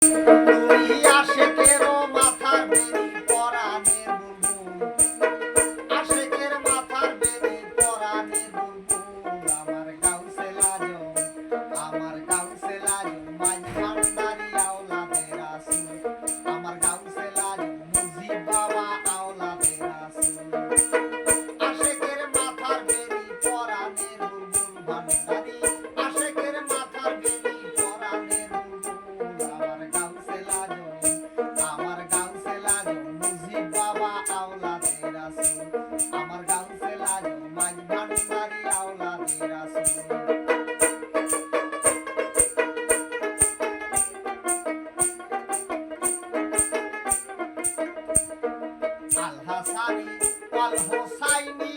তুই আশেকেরও মাথার বেনি পরাণের বুলবুল, আশেকের মাথার বেনি পরাণের বুলবুল। আমার গাউসেল আজম, আমার গাউসেল আজম মাঝ ভান্ডারি আওলাদে রাসূল, আমার গাউসেল আজম মুজিব বাবা আওলাদে রাসূল। আশেকের মাথার বেনি পরাণের বুলবুল ভান্ডারি, আশেকের মাথার বেনি পরাণের বুলবুল। আমার গাউসেল আজম, আমার গাউসেল আজম মুজিব বাবা আওলাদে রাসূল, আমার গাউসেল আজম মাঝ ভান্ডারি আওলাদে রাসূল। আল হাসানি ওয়াল হোসাইনি